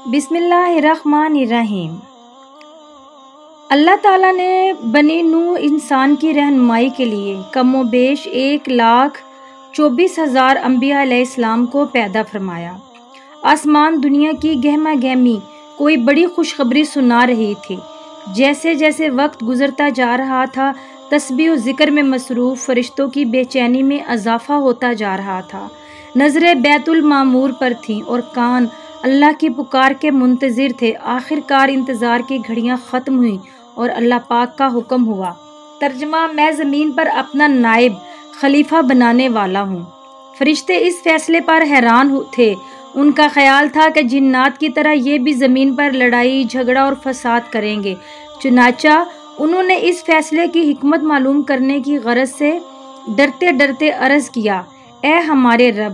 بسم اللہ الرحمن الرحیم۔ اللہ تعالیٰ نے بنی نوح انسان کی رہنمائی کے لیے کم و بیش 1,24,000 انبیاء علیہ السلام کو پیدا فرمایا۔ آسمان دنیا کی گہما گہمی کوئی بڑی خوشخبری سنا رہی تھی۔ جیسے جیسے وقت گزرتا جا رہا تھا، تسبیح و ذکر میں مصروف فرشتوں کی بے چینی میں اضافہ ہوتا جا رہا تھا۔ نظریں بیت المعمور پر تھیں اور کان اللہ کی پکار کے منتظر تھے۔ آخر کار انتظار کی گھڑیاں ختم ہوئیں اور اللہ پاک کا حکم ہوا۔ ترجمہ: میں زمین پر اپنا نائب خلیفہ بنانے والا ہوں۔ فرشتے اس فیصلے پر حیران تھے۔ ان کا خیال تھا کہ جنات کی طرح یہ بھی زمین پر لڑائی جھگڑا اور فساد کریں گے۔ چنانچہ انہوں نے اس فیصلے کی حکمت معلوم کرنے کی غرض سے ڈرتے ڈرتے عرض کیا: اے ہمارے رب،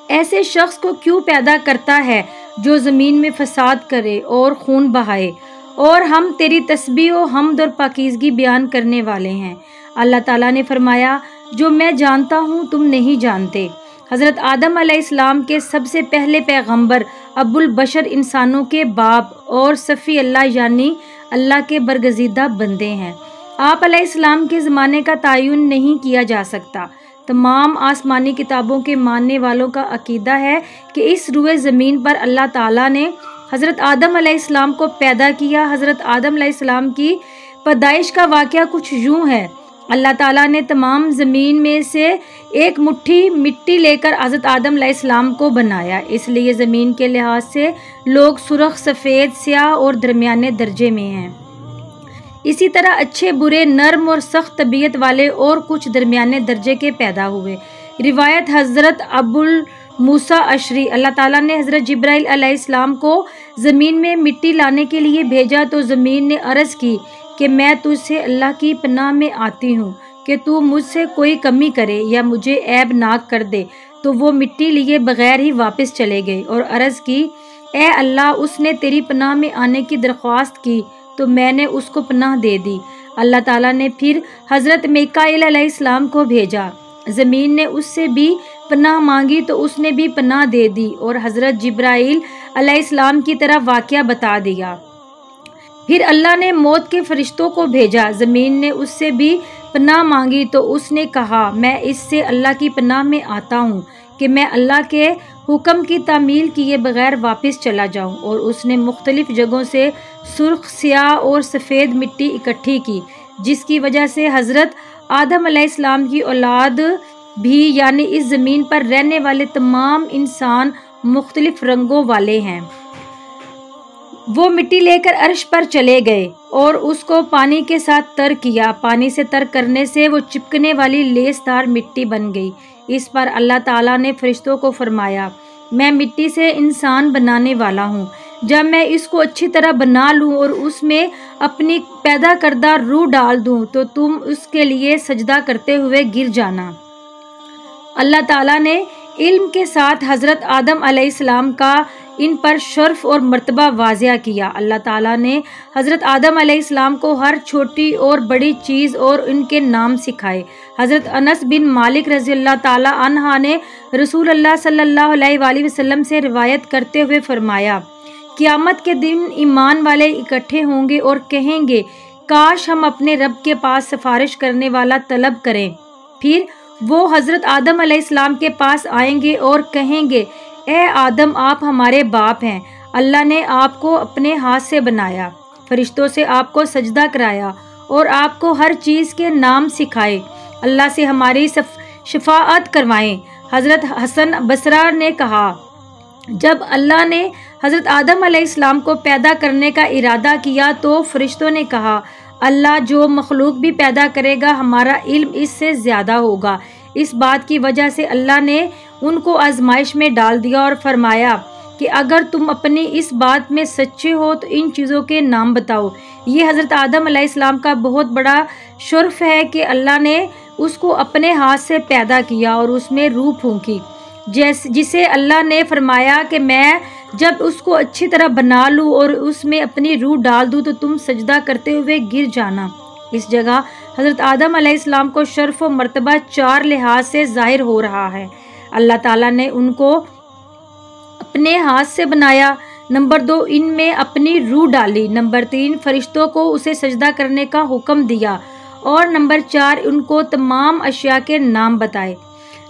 ایسے شخص کو کیوں پیدا کرتا ہے جو زمین میں فساد کرے اور خون بہائے؟ اور ہم تیری تسبیح و حمد اور پاکیزگی بیان کرنے والے ہیں۔ اللہ تعالیٰ نے فرمایا: جو میں جانتا ہوں تم نہیں جانتے۔ حضرت آدم علیہ السلام کے سب سے پہلے پیغمبر، ابو البشر، انسانوں کے باپ اور صفی اللہ یعنی اللہ کے برگزیدہ بندے ہیں۔ آپ علیہ السلام کے زمانے کا تعین نہیں کیا جا سکتا۔ تمام آسمانی کتابوں کے ماننے والوں کا عقیدہ ہے کہ اس روئے زمین پر اللہ تعالیٰ نے حضرت آدم علیہ السلام کو پیدا کیا۔ حضرت آدم علیہ السلام کی پیدائش کا واقعہ کچھ یوں ہے: اللہ تعالیٰ نے تمام زمین میں سے ایک مٹھی مٹی لے کر حضرت آدم علیہ السلام کو بنایا۔ اس لیے زمین کے لحاظ سے لوگ سرخ، سفید، سیاہ اور درمیانے درجے میں ہیں۔ اسی طرح اچھے، برے، نرم اور سخت طبیعت والے اور کچھ درمیانے درجے کے پیدا ہوئے۔ روایت: حضرت ابو موسیٰ اشعری: اللہ تعالیٰ نے حضرت جبرائیل علیہ السلام کو زمین میں مٹی لانے کے لیے بھیجا تو زمین نے عرض کی کہ میں تجھ سے اللہ کی پناہ میں آتی ہوں کہ تو مجھ سے کوئی کمی کرے یا مجھے عیب ناک کر دے۔ تو وہ مٹی لیے بغیر ہی واپس چلے گئے اور عرض کی: اے اللہ، اس نے تیری پناہ میں آنے کی درخواست کی تو میں نے اس کو پناہ دے دی۔ اللہ تعالیٰ نے پھر حضرت میکائیل علیہ السلام کو بھیجا۔ زمین نے اس سے بھی پناہ مانگی تو اس نے بھی پناہ دے دی اور حضرت جبرائیل علیہ السلام کی طرح واقعہ بتا دیا۔ پھر اللہ نے موت کے فرشتوں کو بھیجا۔ زمین نے اس سے بھی پناہ مانگی تو اس نے کہا: میں اس سے اللہ کی پناہ میں آتا ہوں کہ میں اللہ کے حکم کی تعمیل کیے بغیر واپس چلا جاؤں۔ اور اس نے مختلف جگہوں سے سرخ، سیاہ اور سفید مٹی اکٹھی کی، جس کی وجہ سے حضرت آدم علیہ السلام کی اولاد بھی یعنی اس زمین پر رہنے والے تمام انسان مختلف رنگوں والے ہیں۔ وہ مٹی لے کر عرش پر چلے گئے اور اس کو پانی کے ساتھ تر کیا۔ پانی سے تر کرنے سے وہ چپکنے والی لیس دار مٹی بن گئی۔ اس پر اللہ تعالیٰ نے فرشتوں کو فرمایا: میں مٹی سے انسان بنانے والا ہوں۔ جب میں اس کو اچھی طرح بنا لوں اور اس میں اپنی پیدا کردہ روح ڈال دوں تو تم اس کے لیے سجدہ کرتے ہوئے گر جانا۔ اللہ تعالیٰ نے علم کے ساتھ حضرت آدم علیہ السلام کا ان پر شرف اور مرتبہ واضح کیا۔ اللہ تعالیٰ نے حضرت آدم علیہ السلام کو ہر چھوٹی اور بڑی چیز اور ان کے نام سکھائے۔ حضرت انس بن مالک رضی اللہ تعالیٰ عنہ نے رسول اللہ صلی اللہ علیہ وآلہ وسلم سے روایت کرتے ہوئے فرمایا: قیامت کے دن ایمان والے اکٹھے ہوں گے اور کہیں گے: کاش ہم اپنے رب کے پاس سفارش کرنے والا طلب کریں۔ پھر وہ حضرت آدم علیہ السلام کے پاس آئیں گے اور کہیں گے: اے آدم، آپ ہمارے باپ ہیں۔ اللہ نے آپ کو اپنے ہاتھ سے بنایا، فرشتوں سے آپ کو سجدہ کرایا اور آپ کو ہر چیز کے نام سکھائے۔ اللہ سے ہماری شفاعت کروائیں۔ حضرت حسن بصری نے کہا: جب اللہ نے حضرت آدم علیہ السلام کو پیدا کرنے کا ارادہ کیا تو فرشتوں نے کہا: اللہ جو مخلوق بھی پیدا کرے گا ہمارا علم اس سے زیادہ ہوگا۔ اس بات کی وجہ سے اللہ نے ان کو آزمائش میں ڈال دیا اور فرمایا کہ اگر تم اپنی اس بات میں سچے ہو تو ان چیزوں کے نام بتاؤ۔ یہ حضرت آدم علیہ السلام کا بہت بڑا شرف ہے کہ اللہ نے اس کو اپنے ہاتھ سے پیدا کیا اور اس میں روح پھونکی، جسے اللہ نے فرمایا کہ میں جب اس کو اچھی طرح بنا لوں اور اس میں اپنی روح ڈال دوں تو تم سجدہ کرتے ہوئے گر جانا۔ اس جگہ حضرت آدم علیہ السلام کو شرف و مرتبہ 4 لحاظ سے ظاہر ہو رہا ہے۔ اللہ تعالیٰ نے ان کو اپنے ہاتھ سے بنایا، نمبر 2 ان میں اپنی روح ڈالی، نمبر 3 فرشتوں کو اسے سجدہ کرنے کا حکم دیا، اور نمبر 4 ان کو تمام اشیاء کے نام بتائے۔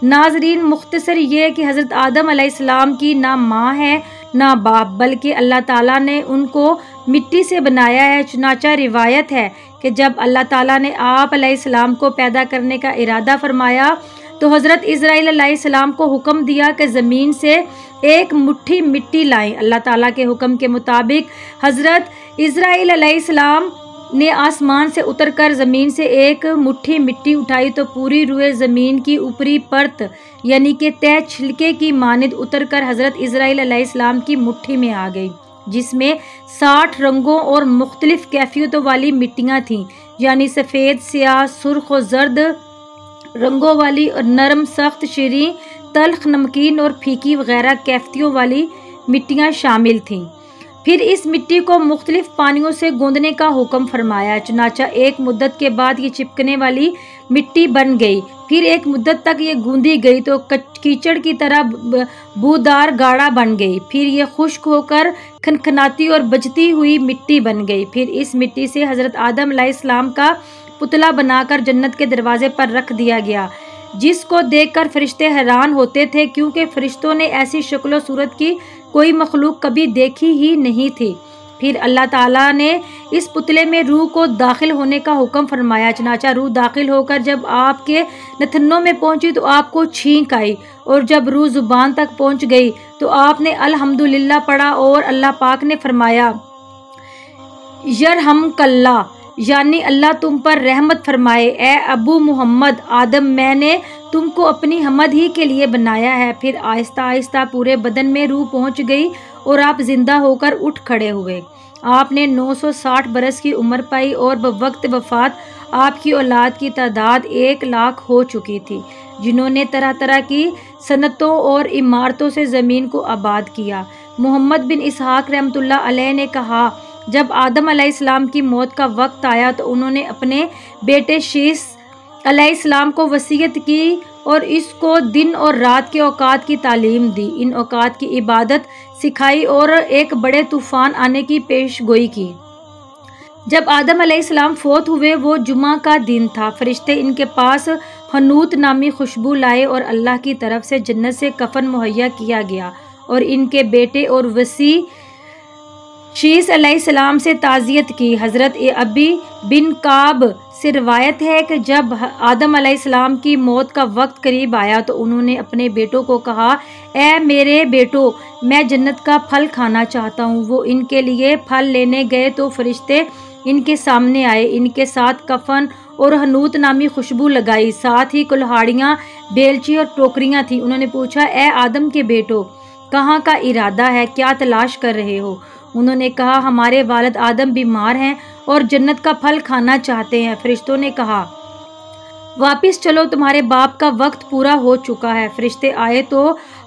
ناظرین، مختصر یہ کہ حضرت آدم علیہ السلام کی نہ ماں ہے نہ باپ، بلکہ اللہ تعالیٰ نے ان کو مٹی سے بنایا ہے۔ چنانچہ روایت ہے کہ جب اللہ تعالیٰ نے آپ علیہ السلام کو پیدا کرنے کا ارادہ فرمایا تو حضرت اسرائیل علیہ السلام کو حکم دیا کہ زمین سے ایک مٹھی مٹی لائیں۔ اللہ تعالیٰ کے حکم کے مطابق حضرت اسرائیل علیہ السلام نے آسمان سے اتر کر زمین سے ایک مٹھی مٹی اٹھائی تو پوری روئے زمین کی اوپری پرت یعنی کہ تہ چھلکے کی مانند اتر کر حضرت اسرائیل علیہ السلام کی مٹھی میں آ گئی، جس میں 60 رنگوں اور مختلف کیفیتوں والی مٹیاں تھیں، یعنی سفید، سیاہ، سرخ و زرد رنگوں والی، اور نرم، سخت، شیریں، تلخ، نمکین اور پھیکی وغیرہ کیفیتوں والی مٹیاں شامل تھیں۔ پھر اس مٹی کو مختلف پانیوں سے گوندنے کا حکم فرمایا، چنانچہ ایک مدت کے بعد یہ چپکنے والی مٹی بن گئی۔ پھر ایک مدت تک یہ گوندی گئی تو کیچڑ کی طرح بودار گاڑا بن گئی۔ پھر یہ خشک ہو کر کھنکھناتی اور بجتی ہوئی مٹی بن گئی۔ پھر اس مٹی سے حضرت آدم علیہ السلام کا پتلا بنا کر جنت کے دروازے پر رکھ دیا گیا، جس کو دیکھ کر فرشتے حیران ہوتے تھے، کیونکہ فرشتوں نے ایسی شکل و صورت کی کوئی مخلوق کبھی دیکھی ہی نہیں تھی۔ پھر اللہ تعالیٰ نے اس پتلے میں روح کو داخل ہونے کا حکم فرمایا، چنانچہ روح داخل ہو کر جب آپ کے نتنوں میں پہنچی تو آپ کو چھینک آئی، اور جب روح زبان تک پہنچ گئی تو آپ نے الحمدللہ پڑھا، اور اللہ پاک نے فرمایا یرحمک اللہ، یعنی اللہ تم پر رحمت فرمائے۔ اے ابو محمد آدم، میں نے تم کو اپنی حمد ہی کے لیے بنایا ہے۔ پھر آہستہ آہستہ پورے بدن میں روح پہنچ گئی اور آپ زندہ ہو کر اٹھ کھڑے ہوئے۔ آپ نے 960 برس کی عمر پائی، اور بوقت وفات آپ کی اولاد کی تعداد 1,00,000 ہو چکی تھی، جنہوں نے طرح طرح کی صنعتوں اور عمارتوں سے زمین کو آباد کیا۔ محمد بن اسحاق رحمۃ اللہ علیہ نے کہا، جب آدم علیہ السلام کی موت کا وقت آیا تو انہوں نے اپنے بیٹے شیث علیہ السلام کو وصیت کی اور اس کو دن اور رات کے اوقات کی تعلیم دی، ان اوقات کی عبادت سکھائی اور ایک بڑے طوفان آنے کی پیش گوئی کی۔ جب آدم علیہ السلام فوت ہوئے وہ جمعہ کا دن تھا، فرشتے ان کے پاس حنوت نامی خوشبو لائے اور اللہ کی طرف سے جنت سے کفن مہیا کیا گیا، اور ان کے بیٹے اور وصی شیث علیہ السلام سے تعزیت کی۔ حضرت ابی بن کعب سے روایت ہے کہ جب آدم علیہ السلام کی موت کا وقت قریب آیا تو انہوں نے اپنے بیٹوں کو کہا، اے میرے بیٹو، میں جنت کا پھل کھانا چاہتا ہوں۔ وہ ان کے لیے پھل لینے گئے تو فرشتے ان کے سامنے آئے، ان کے ساتھ کفن اور حنوت نامی خوشبو لگائی، ساتھ ہی کلہاڑیاں، بیلچی اور ٹوکریاں تھیں۔ انہوں نے پوچھا، اے آدم کے بیٹو، کہاں کا ارادہ ہے؟ کیا تلاش کر رہے ہو؟ انہوں نے کہا، ہمارے والد آدم بیمار ہیں اور جنت کا پھل کھانا چاہتے ہیں۔ فرشتوں نے کہا، واپس چلو، تمہارے باپ کا وقت پورا ہو چکا ہے۔ فرشتے آئے تو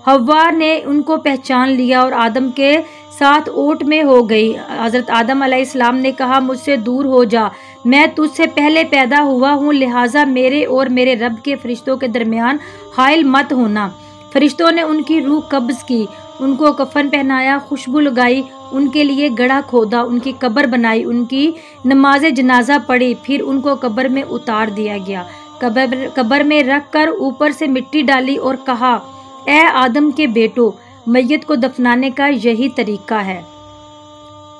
حوا نے ان کو پہچان لیا اور آدم کے ساتھ اونٹ میں ہو گئی۔ حضرت آدم علیہ السلام نے کہا، مجھ سے دور ہو جا، میں تجھ سے پہلے پیدا ہوا ہوں، لہٰذا میرے اور میرے رب کے فرشتوں کے درمیان حائل مت ہونا۔ فرشتوں نے ان کی روح قبض کی، ان کو کفن پہنایا، خوشبو لگائی، ان کے لیے گڑھا کھودا، ان کی قبر بنائی، ان کی نماز جنازہ پڑھی، پھر ان کو قبر میں اتار دیا گیا، قبر میں رکھ کر اوپر سے مٹی ڈالی اور کہا، اے آدم کے بیٹو، میت کو دفنانے کا یہی طریقہ ہے۔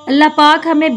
اللہ پاک ہمیں